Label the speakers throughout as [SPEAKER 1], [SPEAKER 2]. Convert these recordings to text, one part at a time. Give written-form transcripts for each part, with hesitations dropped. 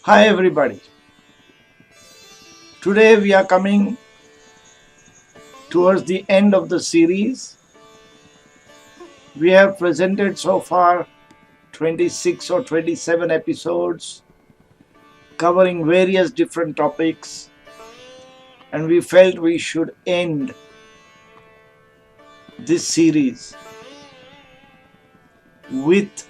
[SPEAKER 1] Hi everybody. Today we are coming towards the end of the series. We have presented so far 26 or 27 episodes covering various different topics, and we felt we should end this series with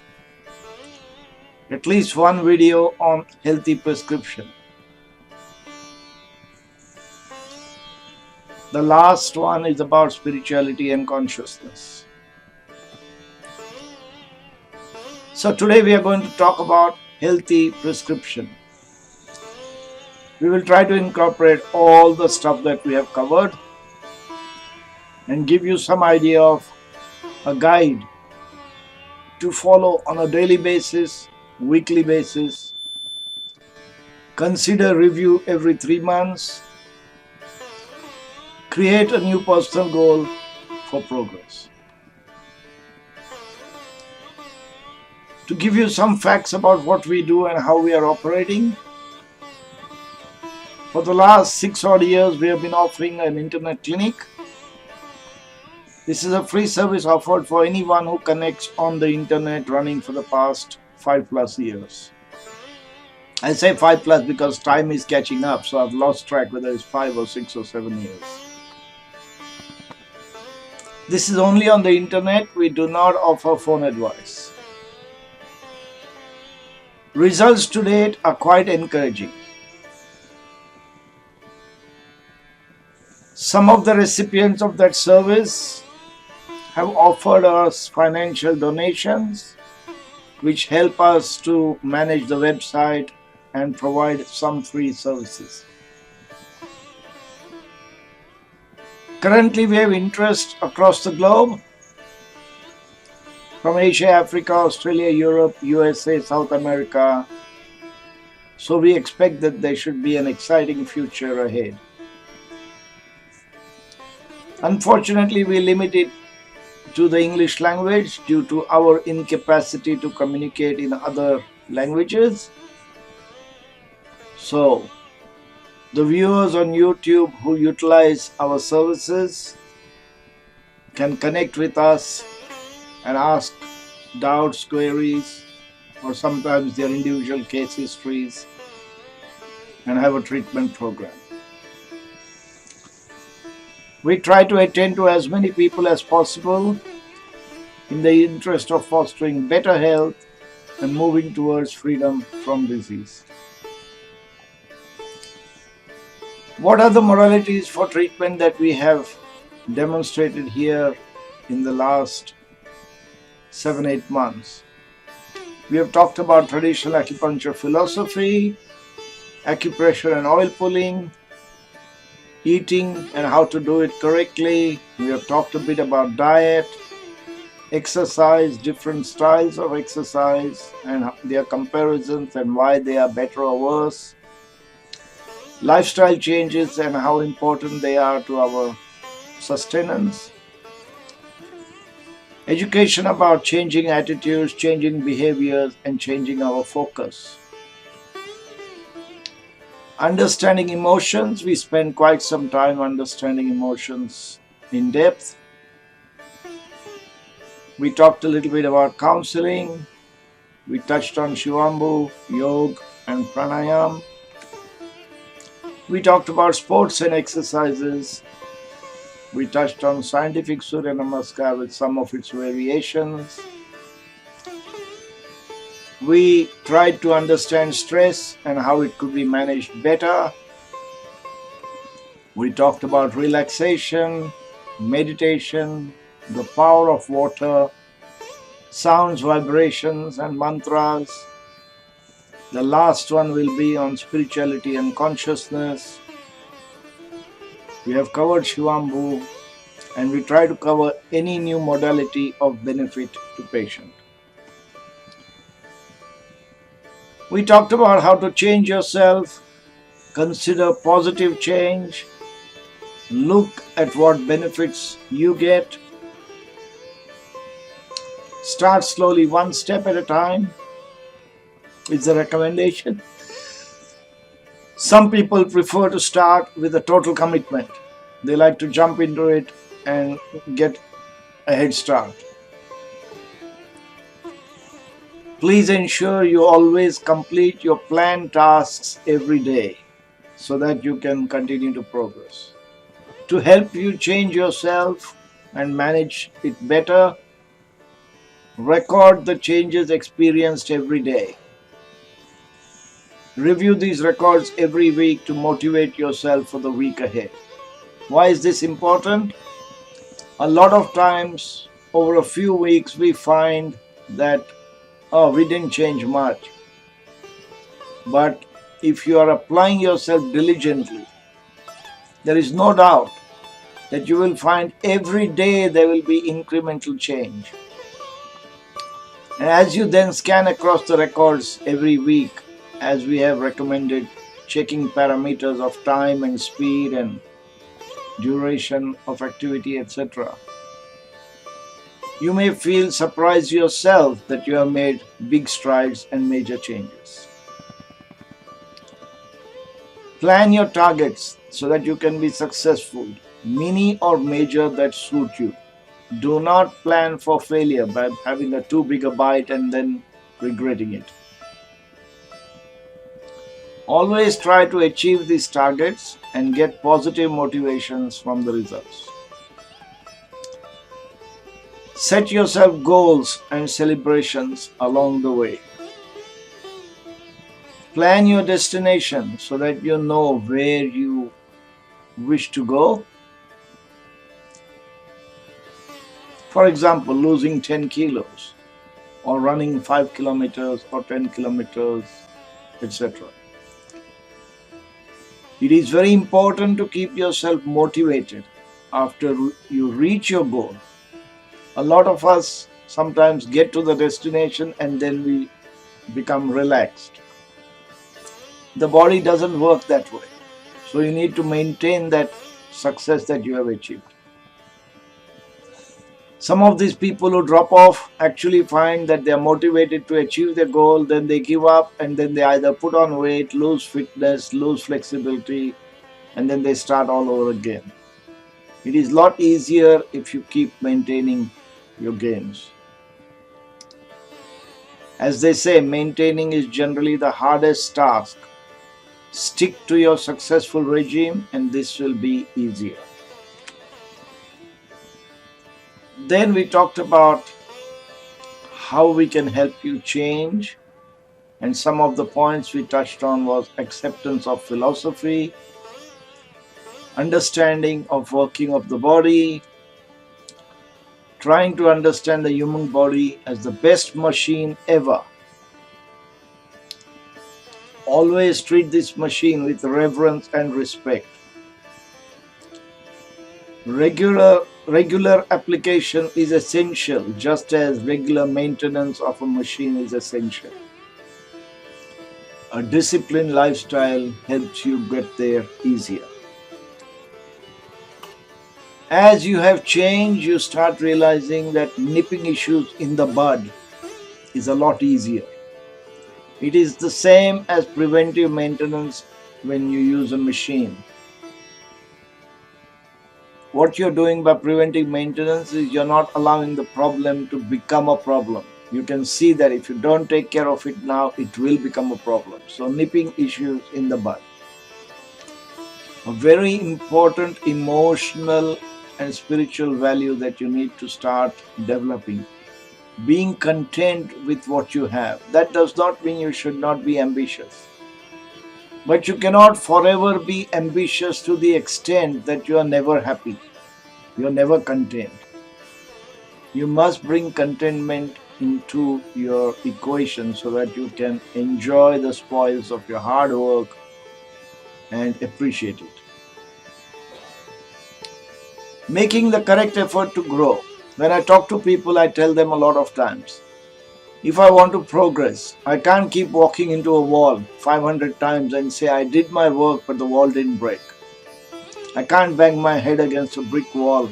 [SPEAKER 1] at least one video on healthy prescription. The last one is about spirituality and consciousness. So today we are going to talk about healthy prescription. We will try to incorporate all the stuff that we have covered and give you some idea of a guide to follow on a daily basis, weekly basis. Consider review every 3 months. Create a new personal goal for progress. To give you some facts about what we do and how we are operating, for the last 6 odd years we have been offering an internet clinic. This is a free service offered for anyone who connects on the internet, running for the past 5+ years. I say 5+ because time is catching up, so I've lost track whether it's 5 or 6 or 7 years. This is only on the internet. We do not offer phone advice. Results to date are quite encouraging. Some of the recipients of that service have offered us financial donations, which help us to manage the website and provide some free services. Currently, we have interest across the globe, from Asia, Africa, Australia, Europe, USA, South America. So we expect that there should be an exciting future ahead. Unfortunately, we limit it to the English language due to our incapacity to communicate in other languages. So, the viewers on YouTube who utilize our services can connect with us and ask doubts, queries, or sometimes their individual case histories, and have a treatment program. We try to attend to as many people as possible in the interest of fostering better health and moving towards freedom from disease. What are the modalities for treatment that we have demonstrated here in the last 7-8 months? We have talked about traditional acupuncture philosophy, acupressure and oil pulling, eating and how to do it correctly. We have talked a bit about diet, exercise, different styles of exercise and their comparisons and why they are better or worse. Lifestyle changes and how important they are to our sustenance. Education about changing attitudes, changing behaviors, and changing our focus. Understanding emotions. We spend quite some time understanding emotions in depth. We talked a little bit about counseling. We touched on Shivambu, yoga, and pranayam. We talked about sports and exercises. We touched on scientific Surya Namaskar with some of its variations. We tried to understand stress and how it could be managed better. We talked about relaxation, meditation, the power of water, sounds, vibrations, and mantras. The last one will be on spirituality and consciousness. We have covered Shivambu, and we try to cover any new modality of benefit to patient. We talked about how to change yourself, consider positive change, look at what benefits you get. Start slowly, one step at a time. It's a recommendation. Some people prefer to start with a total commitment. They like to jump into it and get a head start. Please ensure you always complete your planned tasks every day so that you can continue to progress. To help you change yourself and manage it better, record the changes experienced every day. Review these records every week to motivate yourself for the week ahead. Why is this important? A lot of times, over a few weeks, we find that, oh, we didn't change much. But if you are applying yourself diligently, there is no doubt that you will find every day there will be incremental change. And as you then scan across the records every week, as we have recommended, checking parameters of time and speed and duration of activity, etc., you may feel surprised yourself that you have made big strides and major changes. Plan your targets so that you can be successful, mini or major, that suit you. Do not plan for failure by having a too big a bite and then regretting it. Always try to achieve these targets and get positive motivations from the results. Set yourself goals and celebrations along the way. Plan your destination so that you know where you wish to go. For example, losing 10 kilos or running 5 kilometers or 10 kilometers, etc. It is very important to keep yourself motivated after you reach your goal. A lot of us sometimes get to the destination and then we become relaxed. The body doesn't work that way. So you need to maintain that success that you have achieved. Some of these people who drop off actually find that they are motivated to achieve their goal, then they give up, and then they either put on weight, lose fitness, lose flexibility, and then they start all over again. It is a lot easier if you keep maintaining your gains. As they say, maintaining is generally the hardest task. Stick to your successful regime and this will be easier. Then we talked about how we can help you change, and some of the points we touched on was acceptance of philosophy, understanding of working of the body, trying to understand the human body as the best machine ever. Always treat this machine with reverence and respect. Regular application is essential, just as regular maintenance of a machine is essential. A disciplined lifestyle helps you get there easier. As you have changed, you start realizing that nipping issues in the bud is a lot easier. It is the same as preventive maintenance when you use a machine. What you're doing by preventive maintenance is you're not allowing the problem to become a problem. You can see that if you don't take care of it now, it will become a problem. So nipping issues in the bud. A very important emotional and spiritual value that you need to start developing. Being content with what you have. That does not mean you should not be ambitious. But you cannot forever be ambitious to the extent that you are never happy. You are never content. You must bring contentment into your equation so that you can enjoy the spoils of your hard work and appreciate it. Making the correct effort to grow. When I talk to people, I tell them a lot of times, if I want to progress, I can't keep walking into a wall 500 times and say I did my work but the wall didn't break. I can't bang my head against a brick wall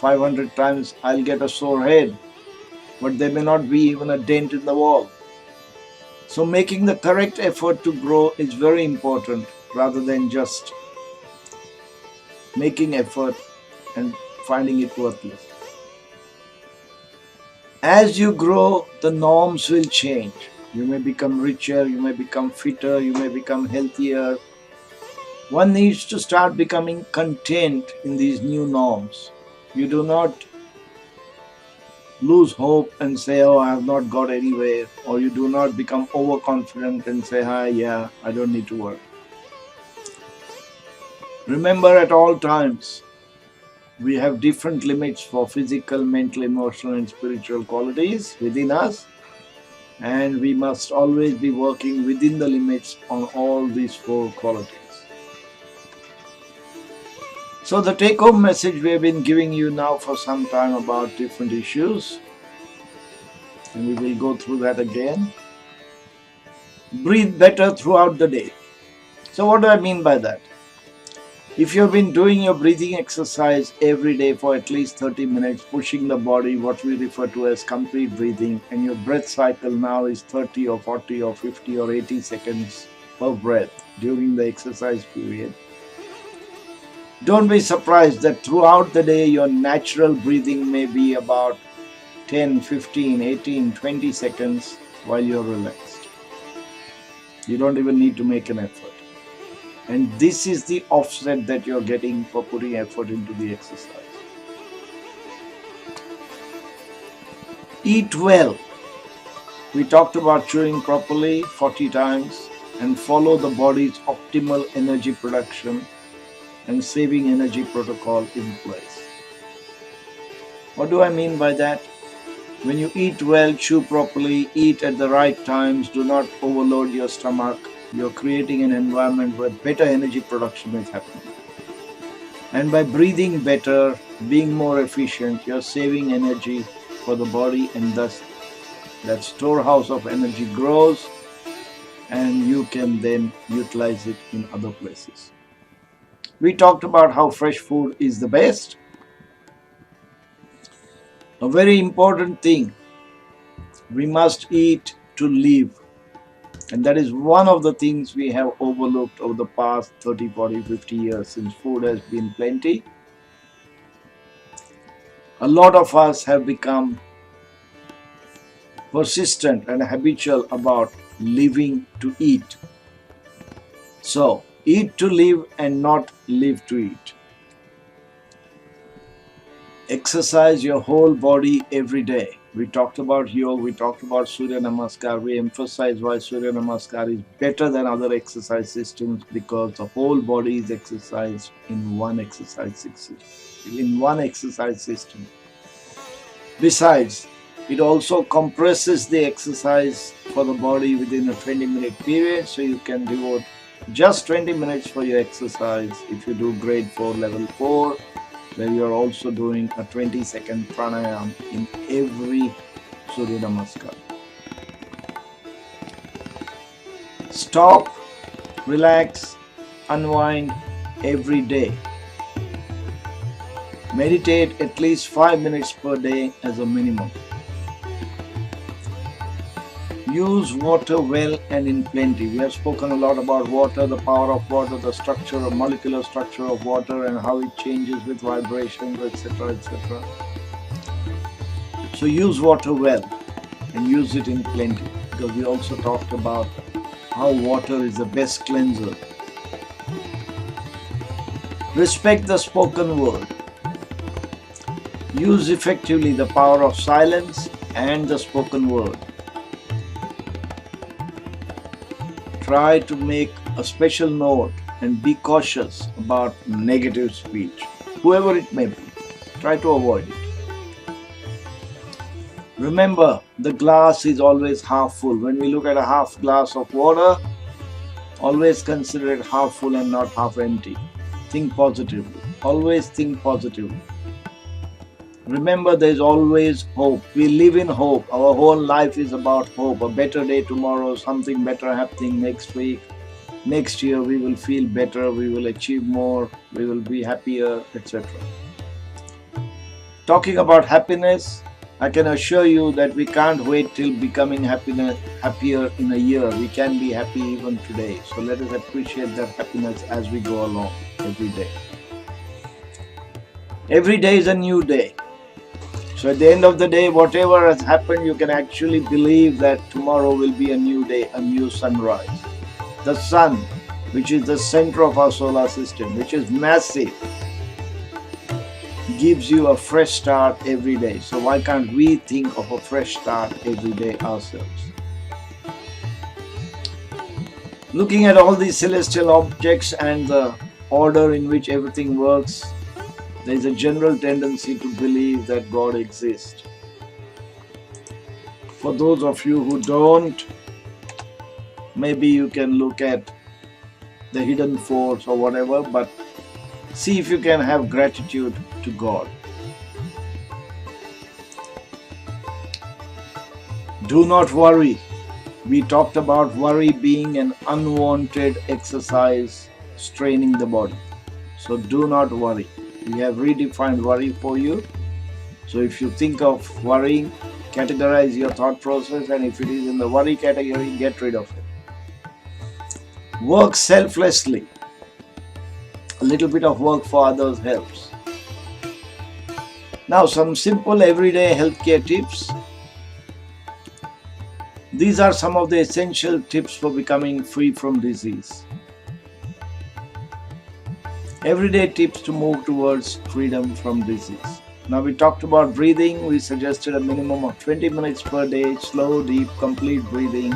[SPEAKER 1] 500 times, I'll get a sore head. but there may not be even a dent in the wall. So making the correct effort to grow is very important, rather than just making effort and finding it worthless. As you grow, the norms will change. You may become richer, you may become fitter, you may become healthier. One needs to start becoming content in these new norms. You do not lose hope and say, oh, I have not got anywhere. Or you do not become overconfident and say, hi, yeah, I don't need to work. Remember, at all times, we have different limits for physical, mental, emotional, and spiritual qualities within us. And we must always be working within the limits on all these four qualities. So the take-home message we have been giving you now for some time about different issues, and we will go through that again. Breathe better throughout the day. So what do I mean by that? If you've been doing your breathing exercise every day for at least 30 minutes, pushing the body, what we refer to as complete breathing, and your breath cycle now is 30 or 40 or 50 or 80 seconds per breath during the exercise period, don't be surprised that throughout the day your natural breathing may be about 10, 15, 18, 20 seconds while you're relaxed. You don't even need to make an effort. And this is the offset that you're getting for putting effort into the exercise. Eat well. We talked about chewing properly 40 times and follow the body's optimal energy production and saving energy protocol in place. What do I mean by that? When you eat well, chew properly, eat at the right times, do not overload your stomach, you're creating an environment where better energy production is happening. And by breathing better, being more efficient, you're saving energy for the body, and thus that storehouse of energy grows and you can then utilize it in other places. We talked about how fresh food is the best. A very important thing, we must eat to live. And that is one of the things we have overlooked over the past 30, 40, 50 years since food has been plenty. A lot of us have become persistent and habitual about living to eat. So, eat to live and not live to eat. Exercise your whole body every day. We talked about yoga, we talked about Surya Namaskar. We emphasize why Surya Namaskar is better than other exercise systems, because the whole body is exercised in one exercise system. Besides, it also compresses the exercise for the body within a 20-minute period, so you can devote just 20 minutes for your exercise if you do grade 4, level 4, where you are also doing a 20-second pranayam in every Surya Namaskar. Stop, relax, unwind every day. Meditate at least 5 minutes per day as a minimum. Use water well and in plenty. We have spoken a lot about water, the power of water, the structure, or molecular structure of water, and how it changes with vibrations, etc., etc. So use water well and use it in plenty, because we also talked about how water is the best cleanser. Respect the spoken word. Use effectively the power of silence and the spoken word. Try to make a special note and be cautious about negative speech, whoever it may be. Try to avoid it. Remember, the glass is always half full. When we look at a half glass of water, always consider it half full and not half empty. Think positively. Always think positively. Remember, there is always hope. We live in hope. Our whole life is about hope. A better day tomorrow, something better happening next week. Next year we will feel better, we will achieve more, we will be happier, etc. Talking about happiness, I can assure you that we can't wait till becoming happier in a year. We can be happy even today. So let us appreciate that happiness as we go along every day. Every day is a new day. So at the end of the day, whatever has happened, you can actually believe that tomorrow will be a new day, a new sunrise. The sun, which is the center of our solar system, which is massive, gives you a fresh start every day. So why can't we think of a fresh start every day ourselves? Looking at all these celestial objects and the order in which everything works, there is a general tendency to believe that God exists. For those of you who don't, maybe you can look at the hidden force or whatever, but see if you can have gratitude to God. Do not worry. We talked about worry being an unwanted exercise straining the body. So do not worry. We have redefined worry for you. So if you think of worrying, categorize your thought process, and if it is in the worry category, get rid of it. Work selflessly. A little bit of work for others helps. Now some simple everyday healthcare tips. These are some of the essential tips for becoming free from disease. Everyday tips to move towards freedom from disease. Now we talked about breathing. We suggested a minimum of 20 minutes per day, slow, deep, complete breathing.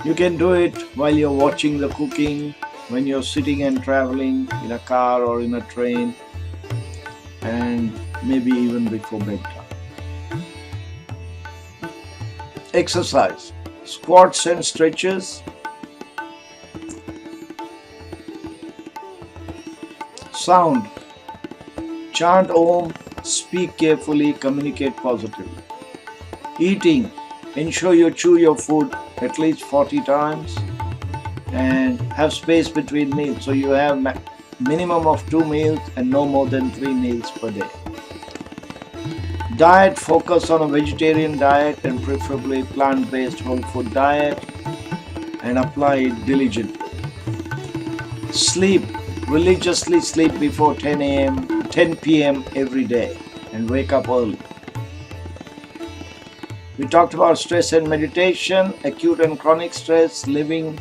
[SPEAKER 1] You can do it while you're watching the cooking, when you're sitting and traveling in a car or in a train, and maybe even before bedtime. Exercise, squats and stretches. Sound, chant Om, speak carefully, communicate positively. Eating, ensure you chew your food at least 40 times and have space between meals. So you have minimum of 2 meals and no more than 3 meals per day. Diet, focus on a vegetarian diet and preferably plant-based whole food diet, and apply it diligently. Sleep, religiously sleep before 10 p.m. every day and wake up early. We talked about stress and meditation, acute and chronic stress, living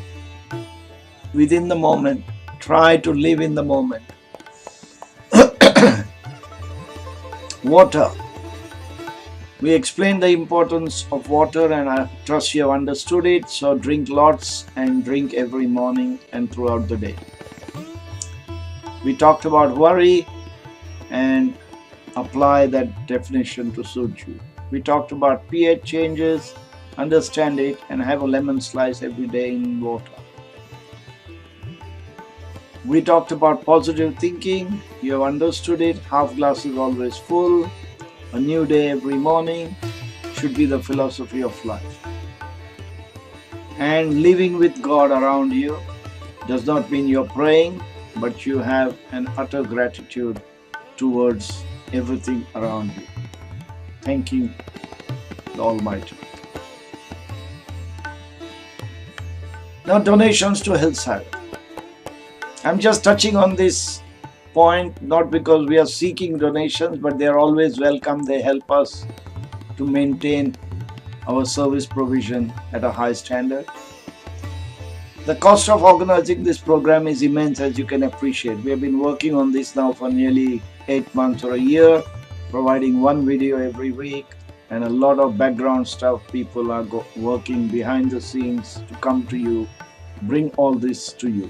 [SPEAKER 1] within the moment. Try to live in the moment. Water. We explained the importance of water and I trust you have understood it. So drink lots and drink every morning and throughout the day. We talked about worry and apply that definition to suit you. We talked about pH changes, understand it, and have a lemon slice every day in water. We talked about positive thinking. You have understood it. Half glass is always full. A new day every morning should be the philosophy of life. And living with God around you does not mean you're praying, but you have an utter gratitude towards everything around you. Thanking the Almighty. Now, donations to Health Siren. I'm just touching on this point not because we are seeking donations, but they are always welcome. They help us to maintain our service provision at a high standard. The cost of organizing this program is immense, as you can appreciate. We have been working on this now for nearly 8 months or a year, providing one video every week and a lot of background stuff. People are working behind the scenes to come to you, bring all this to you.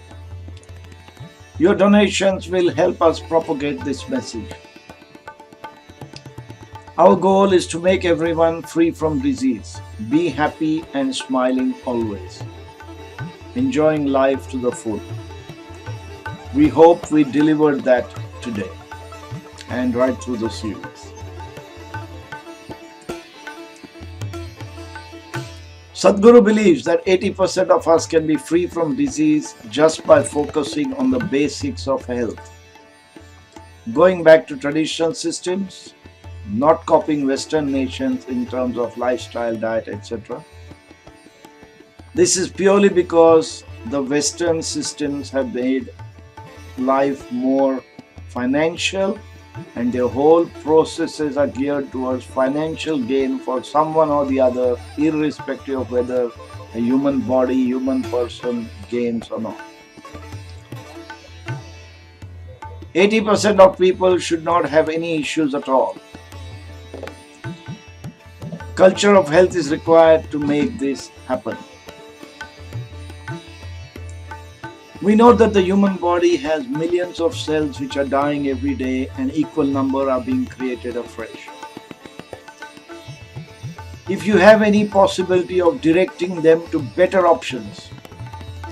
[SPEAKER 1] Your donations will help us propagate this message. Our goal is to make everyone free from disease. Be happy and smiling always. Enjoying life to the full. We hope we delivered that today and right through the series. Sadhguru believes that 80% of us can be free from disease just by focusing on the basics of health. Going back to traditional systems, not copying Western nations in terms of lifestyle, diet, etc. This is purely because the Western systems have made life more financial, and their whole processes are geared towards financial gain for someone or the other, irrespective of whether a human body, human person gains or not. 80% of people should not have any issues at all. Culture of health is required to make this happen. We know that the human body has millions of cells which are dying every day, and equal number are being created afresh. If you have any possibility of directing them to better options,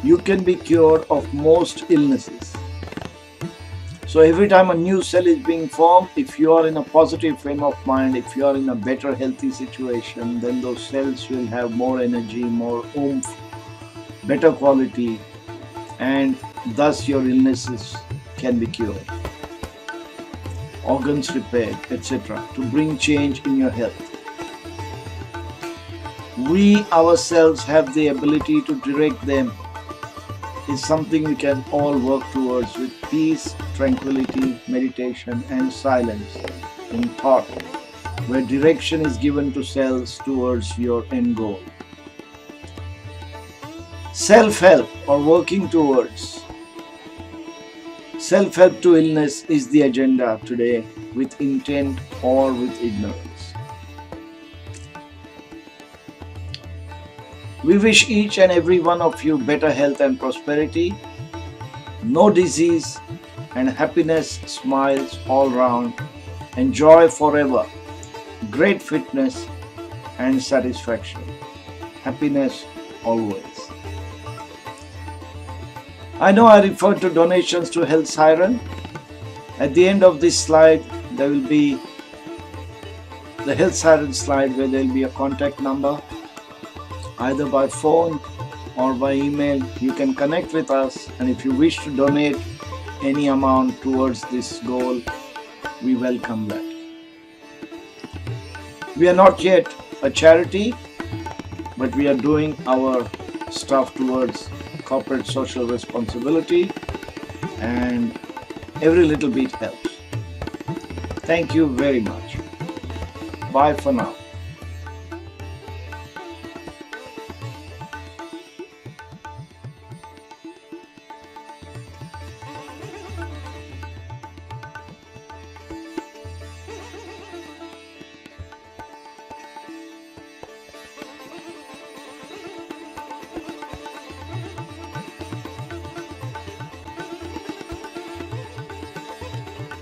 [SPEAKER 1] you can be cured of most illnesses. So every time a new cell is being formed, if you are in a positive frame of mind, if you are in a better healthy situation, then those cells will have more energy, more oomph, better quality, and thus your illnesses can be cured, organs repaired, etc., to bring change in your health. We ourselves have the ability to direct them. Is something we can all work towards with peace, tranquility, meditation, and silence in thought, where direction is given to cells towards your end goal. Self-help, or working towards self-help to illness, is the agenda today, with intent or with ignorance. We wish each and every one of you better health and prosperity, no disease, and happiness, smiles all round, and joy forever, great fitness and satisfaction, happiness always. I know I referred to donations to Health Siren. At the end of this slide, there will be the Health Siren slide where there will be a contact number. Either by phone or by email, you can connect with us, and if you wish to donate any amount towards this goal, we welcome that. We are not yet a charity, but we are doing our stuff towards corporate social responsibility, and every little bit helps. Thank you very much. Bye for now.